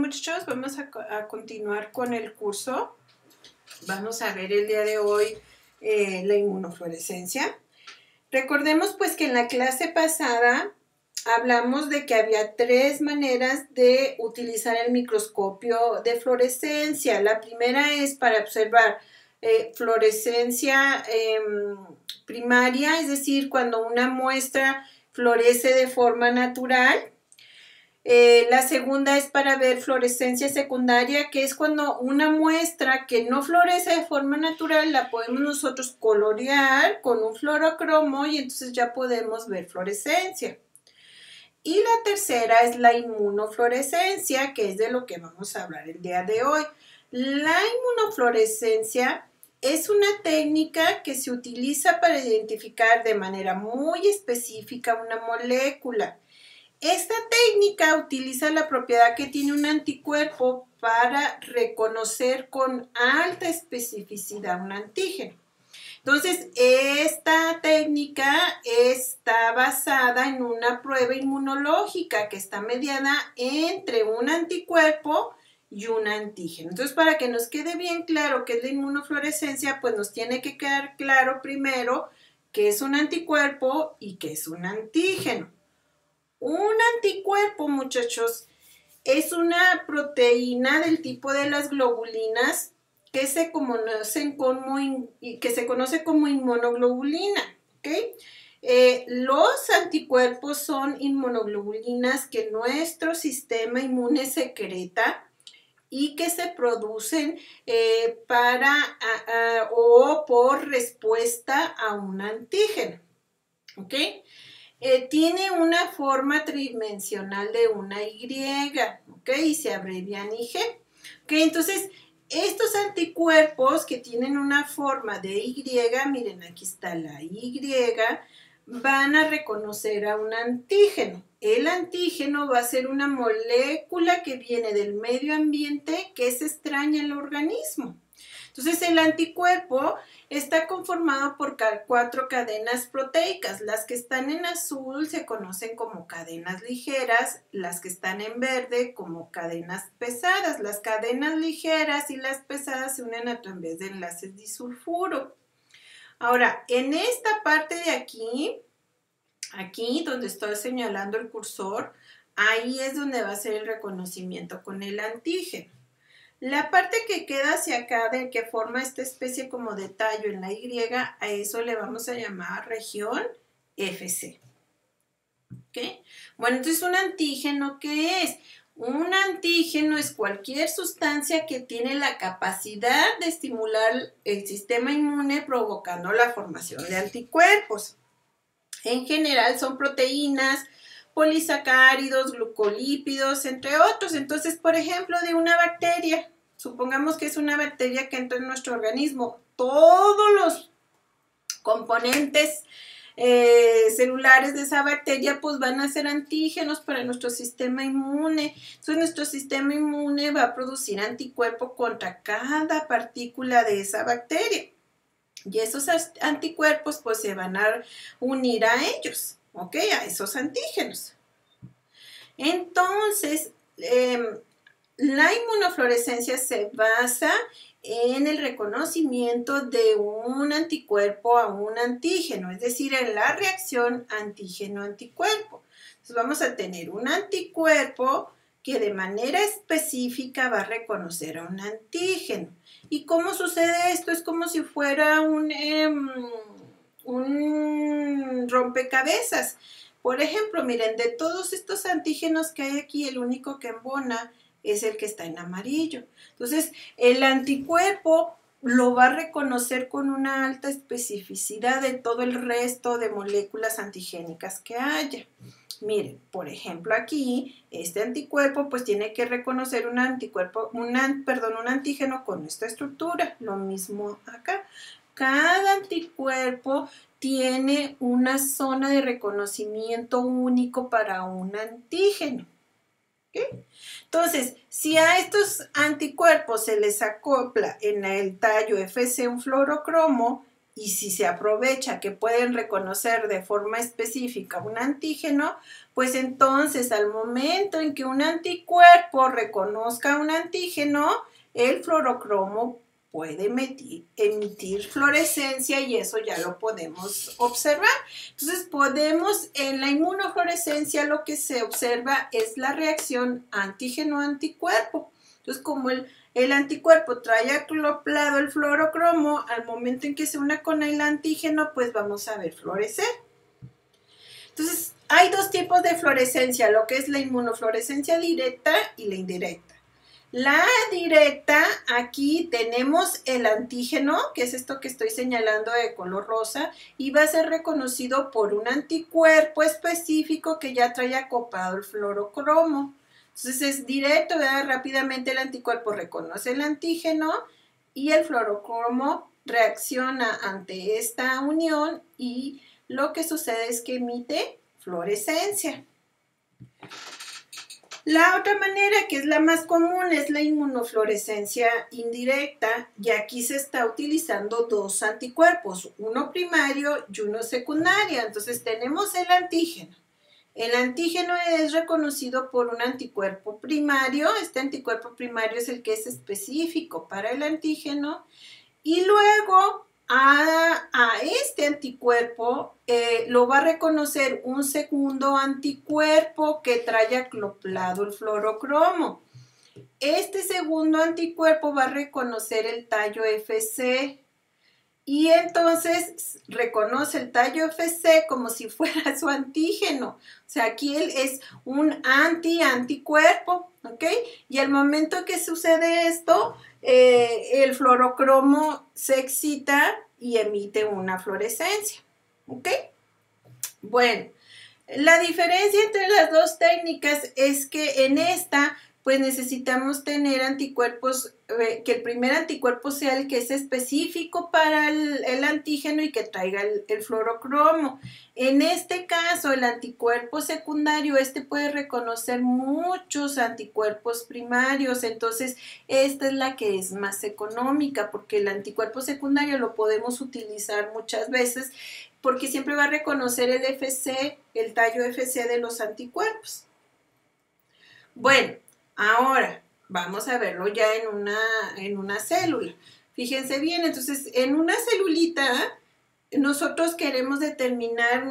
muchachos, vamos a continuar con el curso. Vamos a ver el día de hoy la inmunofluorescencia. Recordemos pues que en la clase pasada hablamos de que había 3 maneras de utilizar el microscopio de fluorescencia. La primera es para observar fluorescencia primaria, es decir, cuando una muestra florece de forma natural. La segunda es para ver fluorescencia secundaria, que es cuando una muestra que no florece de forma natural la podemos nosotros colorear con un fluorocromo y entonces ya podemos ver fluorescencia. Y la tercera es la inmunofluorescencia, que es de lo que vamos a hablar el día de hoy. La inmunofluorescencia es una técnica que se utiliza para identificar de manera muy específica una molécula. Esta técnica utiliza la propiedad que tiene un anticuerpo para reconocer con alta especificidad un antígeno. Entonces, esta técnica está basada en una prueba inmunológica que está mediada entre un anticuerpo y un antígeno. Entonces, para que nos quede bien claro qué es la inmunofluorescencia, pues nos tiene que quedar claro primero qué es un anticuerpo y qué es un antígeno. Un anticuerpo, muchachos, es una proteína del tipo de las globulinas que se conoce como inmunoglobulina, ¿ok? Los anticuerpos son inmunoglobulinas que nuestro sistema inmune secreta y que se producen o por respuesta a un antígeno, ¿ok? Tiene una forma tridimensional de una Y, ¿ok? Y se abrevian IG. ¿Ok? Entonces, estos anticuerpos que tienen una forma de Y, miren, aquí está la Y, van a reconocer a un antígeno. El antígeno va a ser una molécula que viene del medio ambiente que es extraña al organismo. Entonces, el anticuerpo está conformado por 4 cadenas proteicas. Las que están en azul se conocen como cadenas ligeras, las que están en verde como cadenas pesadas. Las cadenas ligeras y las pesadas se unen a través de enlaces disulfuro. Ahora, en esta parte de aquí donde estoy señalando el cursor, ahí es donde va a ser el reconocimiento con el antígeno. La parte que queda hacia acá, de que forma esta especie como de tallo en la Y, a eso le vamos a llamar región FC. ¿Ok? Bueno, entonces un antígeno, ¿qué es? Un antígeno es cualquier sustancia que tiene la capacidad de estimular el sistema inmune provocando la formación de anticuerpos. En general son proteínas, polisacáridos, glucolípidos, entre otros. Entonces, por ejemplo, de una bacteria, supongamos que es una bacteria que entra en nuestro organismo, todos los componentes celulares de esa bacteria pues van a ser antígenos para nuestro sistema inmune. Entonces nuestro sistema inmune va a producir anticuerpos contra cada partícula de esa bacteria. Y esos anticuerpos pues se van a unir a ellos, ¿ok? A esos antígenos. Entonces, la inmunofluorescencia se basa en el reconocimiento de un anticuerpo a un antígeno, es decir, en la reacción antígeno-anticuerpo. Entonces vamos a tener un anticuerpo que de manera específica va a reconocer a un antígeno. ¿Y cómo sucede esto? Es como si fuera un rompecabezas. Por ejemplo, miren, de todos estos antígenos que hay aquí, el único que embona es el que está en amarillo. Entonces, el anticuerpo lo va a reconocer con una alta especificidad de todo el resto de moléculas antigénicas que haya. Miren, por ejemplo, aquí, este anticuerpo pues tiene que reconocer un antígeno con esta estructura. Lo mismo acá. Cada anticuerpo tiene una zona de reconocimiento único para un antígeno. ¿Okay? Entonces, si a estos anticuerpos se les acopla en el tallo FC un fluorocromo, y si se aprovecha que pueden reconocer de forma específica un antígeno, pues entonces al momento en que un anticuerpo reconozca un antígeno, el fluorocromo puede emitir fluorescencia y eso ya lo podemos observar. Entonces en la inmunofluorescencia lo que se observa es la reacción antígeno-anticuerpo. Entonces como el anticuerpo trae acoplado el fluorocromo, al momento en que se una con el antígeno, pues vamos a ver florecer. Entonces, hay dos tipos de fluorescencia, lo que es la inmunofluorescencia directa y la indirecta. La directa, aquí tenemos el antígeno, que es esto que estoy señalando de color rosa, y va a ser reconocido por un anticuerpo específico que ya trae acoplado el fluorocromo. Entonces es directo, ¿verdad? Rápidamente el anticuerpo reconoce el antígeno y el fluorocromo reacciona ante esta unión y lo que sucede es que emite fluorescencia. La otra manera, que es la más común, es la inmunofluorescencia indirecta, y aquí se está utilizando dos anticuerpos, uno primario y uno secundario. Entonces tenemos el antígeno. El antígeno es reconocido por un anticuerpo primario. Este anticuerpo primario es el que es específico para el antígeno. Y luego a este anticuerpo lo va a reconocer un segundo anticuerpo que trae acoplado el fluorocromo. Este segundo anticuerpo va a reconocer el tallo FC. Y entonces reconoce el tallo FC como si fuera su antígeno. O sea, aquí él es un anticuerpo, ¿ok? Y al momento que sucede esto, el fluorocromo se excita y emite una fluorescencia, ¿ok? Bueno, la diferencia entre las dos técnicas es que en esta pues necesitamos tener anticuerpos, que el primer anticuerpo sea el que es específico para el antígeno y que traiga el fluorocromo. En este caso, el anticuerpo secundario, puede reconocer muchos anticuerpos primarios, entonces esta es la que es más económica, porque el anticuerpo secundario lo podemos utilizar muchas veces, porque siempre va a reconocer el FC, el tallo FC de los anticuerpos. Bueno, ahora vamos a verlo ya en una célula. Fíjense bien, entonces en una celulita nosotros queremos determinar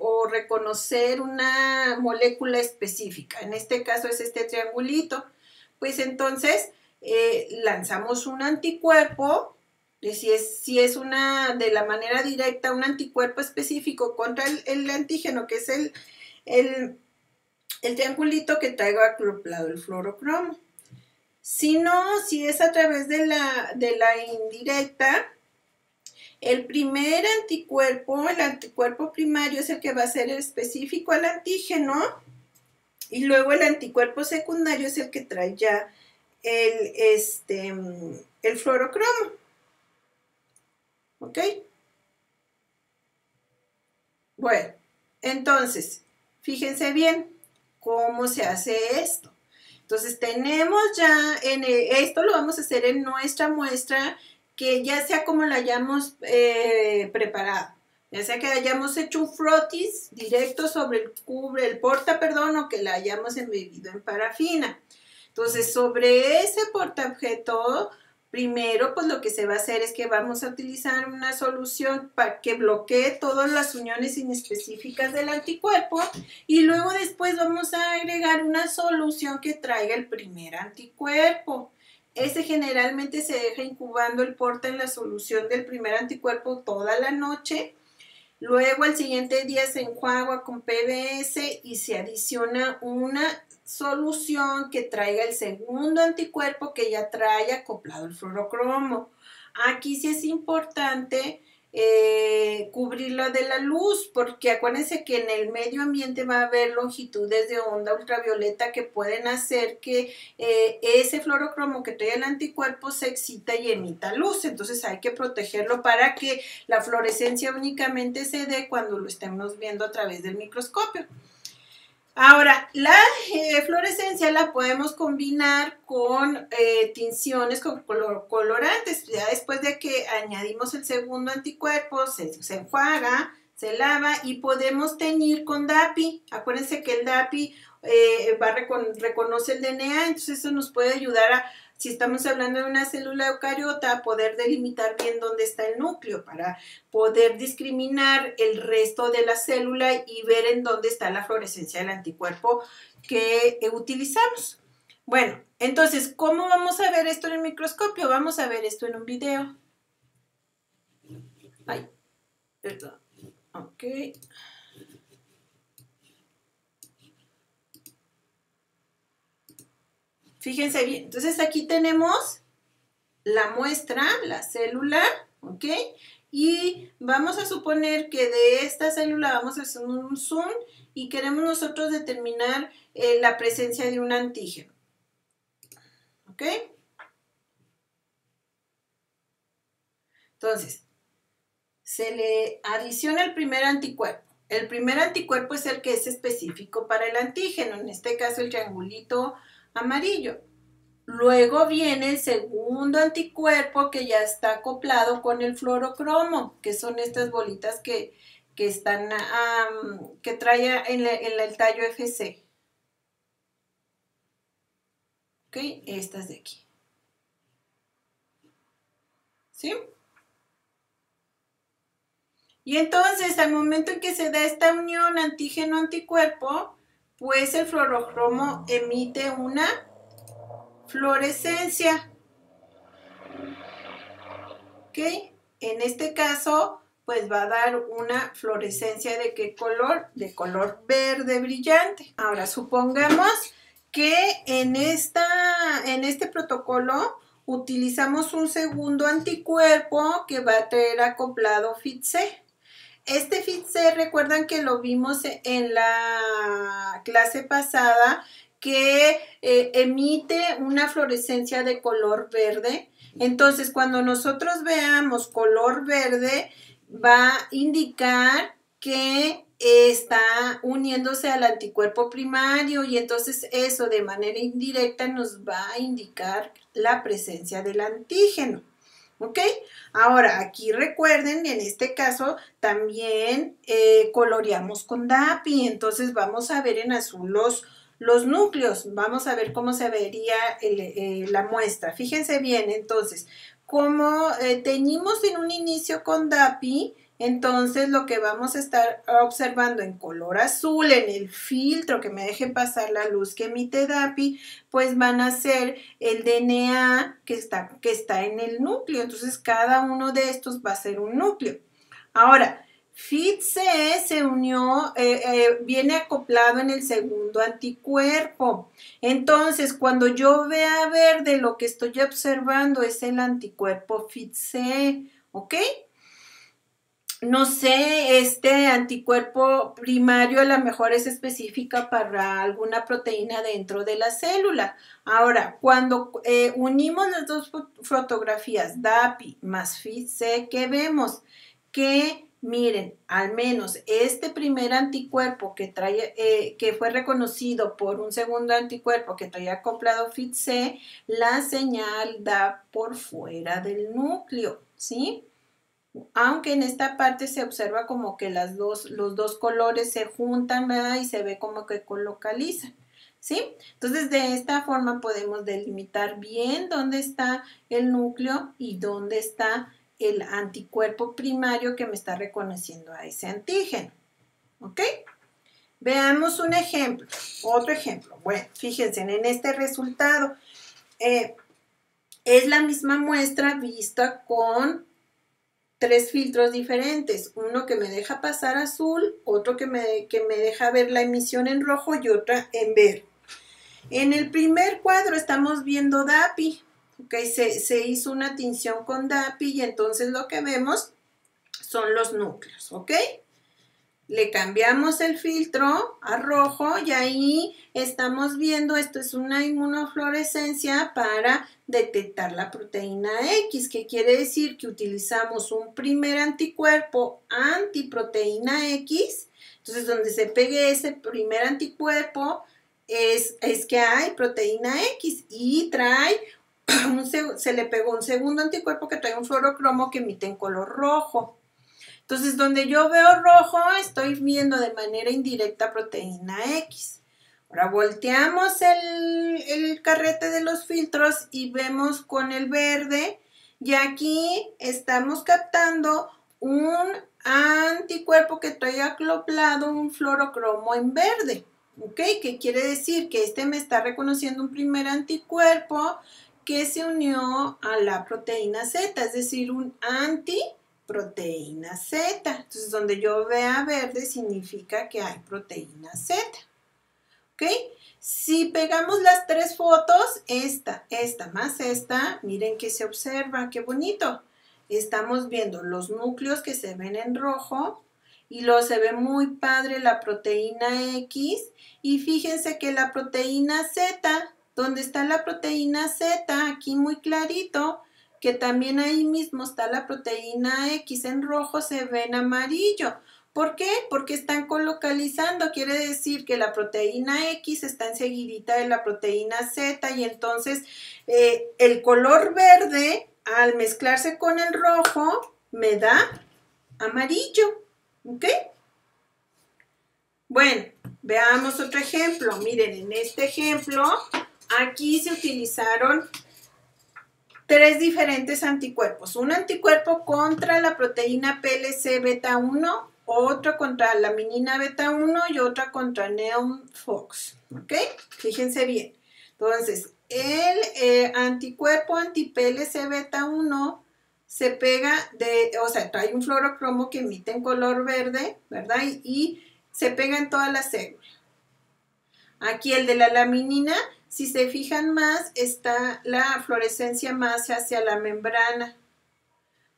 o reconocer una molécula específica. En este caso es este triangulito. Pues entonces lanzamos un anticuerpo. Si es de la manera directa, un anticuerpo específico contra el antígeno, que es el triangulito que traiga acoplado el fluorocromo. Si no, si es a través de la indirecta, el primer anticuerpo, el anticuerpo primario, es el que va a ser específico al antígeno, y luego el anticuerpo secundario es el que trae ya el fluorocromo. ¿Ok? Bueno, entonces, fíjense bien cómo se hace esto. Entonces tenemos ya, esto lo vamos a hacer en nuestra muestra, que ya sea como la hayamos preparado, ya sea que hayamos hecho un frotis directo sobre el porta, o que la hayamos embebido en parafina. Entonces sobre ese portaobjeto, primero, pues lo que se va a hacer es que vamos a utilizar una solución para que bloquee todas las uniones inespecíficas del anticuerpo, y luego después vamos a agregar una solución que traiga el primer anticuerpo. Generalmente se deja incubando el porta en la solución del primer anticuerpo toda la noche. Luego al siguiente día se enjuaga con PBS y se adiciona una solución que traiga el segundo anticuerpo que ya trae acoplado el fluorocromo. Aquí sí es importante cubrirlo de la luz, porque acuérdense que en el medio ambiente va a haber longitudes de onda ultravioleta que pueden hacer que ese fluorocromo que trae el anticuerpo se excita y emita luz. Entonces hay que protegerlo para que la fluorescencia únicamente se dé cuando lo estemos viendo a través del microscopio. Ahora, la fluorescencia la podemos combinar con tinciones, con colorantes. Ya después de que añadimos el segundo anticuerpo, se enjuaga, se lava y podemos teñir con DAPI. Acuérdense que el DAPI reconoce el DNA, entonces eso nos puede ayudar a, si estamos hablando de una célula eucariota, a poder delimitar bien dónde está el núcleo para poder discriminar el resto de la célula y ver en dónde está la fluorescencia del anticuerpo que utilizamos. Bueno, entonces, ¿cómo vamos a ver esto en el microscopio? Vamos a ver esto en un video. Ay, perdón. Ok. Fíjense bien. Entonces, aquí tenemos la muestra, la célula, ¿ok? Y vamos a suponer que de esta célula vamos a hacer un zoom y queremos nosotros determinar la presencia de un antígeno, ¿ok? Entonces, se le adiciona el primer anticuerpo. El primer anticuerpo es el que es específico para el antígeno, en este caso el triangulito amarillo. Luego viene el segundo anticuerpo que ya está acoplado con el fluorocromo, que son estas bolitas que están, que trae en el tallo FC. ¿Ok? Estas de aquí. ¿Sí? Y entonces, al momento en que se da esta unión antígeno-anticuerpo, pues el fluorocromo emite una fluorescencia. ¿Ok? En este caso, pues va a dar una fluorescencia ¿de qué color? De color verde brillante. Ahora, supongamos que en este protocolo utilizamos un segundo anticuerpo que va a traer acoplado FIT-C. Este FIT-C, recuerdan que lo vimos en la clase pasada, que emite una fluorescencia de color verde. Entonces, cuando nosotros veamos color verde, va a indicar que está uniéndose al anticuerpo primario y entonces eso de manera indirecta nos va a indicar la presencia del antígeno. ¿Ok? Ahora, aquí recuerden, en este caso también coloreamos con DAPI, entonces vamos a ver en azul los núcleos, vamos a ver cómo se vería la muestra. Fíjense bien, entonces, como teñimos en un inicio con DAPI, entonces lo que vamos a estar observando en color azul, en el filtro que me deje pasar la luz que emite DAPI, pues van a ser el DNA que está en el núcleo. Entonces, cada uno de estos va a ser un núcleo. Ahora, FIT-C se unió, viene acoplado en el segundo anticuerpo. Entonces, cuando yo vea verde, lo que estoy observando es el anticuerpo FIT-C, ¿ok? No sé, este anticuerpo primario a lo mejor es específica para alguna proteína dentro de la célula. Ahora, cuando unimos las dos fotografías, DAPI más FIT-C, ¿qué vemos? Que, miren, al menos este primer anticuerpo que fue reconocido por un segundo anticuerpo que traía acoplado FIT-C, la señal da por fuera del núcleo, ¿sí? Aunque en esta parte se observa como que los dos colores se juntan, ¿verdad? Y se ve como que colocalizan, ¿sí? Entonces, de esta forma podemos delimitar bien dónde está el núcleo y dónde está el anticuerpo primario que me está reconociendo a ese antígeno, ¿ok? Veamos un ejemplo, otro ejemplo. Bueno, fíjense en este resultado. Es la misma muestra vista con tres filtros diferentes, uno que me deja pasar azul, otro que me deja ver la emisión en rojo y otra en verde. En el primer cuadro estamos viendo DAPI, ¿okay? Se hizo una tinción con DAPI y entonces lo que vemos son los núcleos, ¿ok? Le cambiamos el filtro a rojo y ahí estamos viendo, esto es una inmunofluorescencia para detectar la proteína X, que quiere decir que utilizamos un primer anticuerpo antiproteína X Entonces, donde se pegue ese primer anticuerpo es que hay proteína X y trae, se le pegó un segundo anticuerpo que trae un fluorocromo que emite en color rojo. Entonces, donde yo veo rojo, estoy viendo de manera indirecta proteína X. Ahora volteamos el carrete de los filtros y vemos con el verde, y aquí estamos captando un anticuerpo que trae acoplado un fluorocromo en verde. ¿Ok? ¿Qué quiere decir? Que este me está reconociendo un primer anticuerpo que se unió a la proteína Z, es decir, un antiproteína Z. Entonces, donde yo vea verde significa que hay proteína Z. ¿Ok? Si pegamos las tres fotos, esta más esta, miren que se observa, qué bonito. Estamos viendo los núcleos que se ven en rojo y luego se ve muy padre la proteína X y fíjense que la proteína Z, donde está la proteína Z, aquí muy clarito, que también ahí mismo está la proteína X en rojo, se ve en amarillo. ¿Por qué? Porque están colocalizando, quiere decir que la proteína X está enseguidita de la proteína Z y entonces el color verde al mezclarse con el rojo me da amarillo, ¿ok? Bueno, veamos otro ejemplo. Miren, en este ejemplo, aquí se utilizaron tres diferentes anticuerpos. Un anticuerpo contra la proteína PLC beta 1, otro contra la laminina beta 1 y otra contra NEOM-FOX. ¿Ok? Fíjense bien. Entonces, el anticuerpo anti-PLC beta 1 se pega trae un fluorocromo que emite en color verde, ¿verdad? Y se pega en todas las células. Aquí el de la laminina, si se fijan más, está la fluorescencia más hacia la membrana.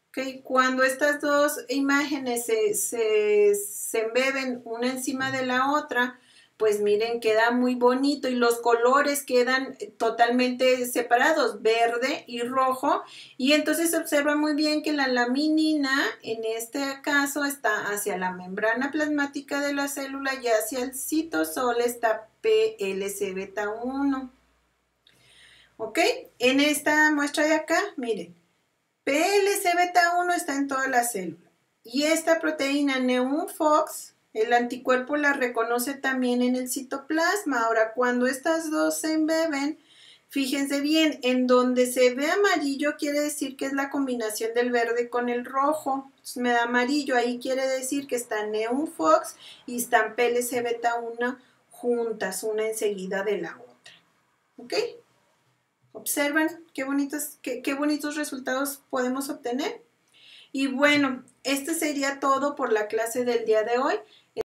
¿Okay? Cuando estas dos imágenes se embeben una encima de la otra, pues miren, queda muy bonito y los colores quedan totalmente separados, verde y rojo. Y entonces se observa muy bien que la laminina, en este caso, está hacia la membrana plasmática de la célula y hacia el citosol está PLC beta 1. ¿Ok? En esta muestra de acá, miren, PLC beta 1 está en toda la célula. Y esta proteína NEOM-FOX, el anticuerpo la reconoce también en el citoplasma. Ahora, cuando estas dos se embeben, fíjense bien, en donde se ve amarillo quiere decir que es la combinación del verde con el rojo. Entonces me da amarillo, ahí quiere decir que está NEOM-FOX y están PLC beta 1 juntas, una enseguida de la otra. ¿Ok? ¿Observan qué bonitos resultados podemos obtener? Y bueno, este sería todo por la clase del día de hoy.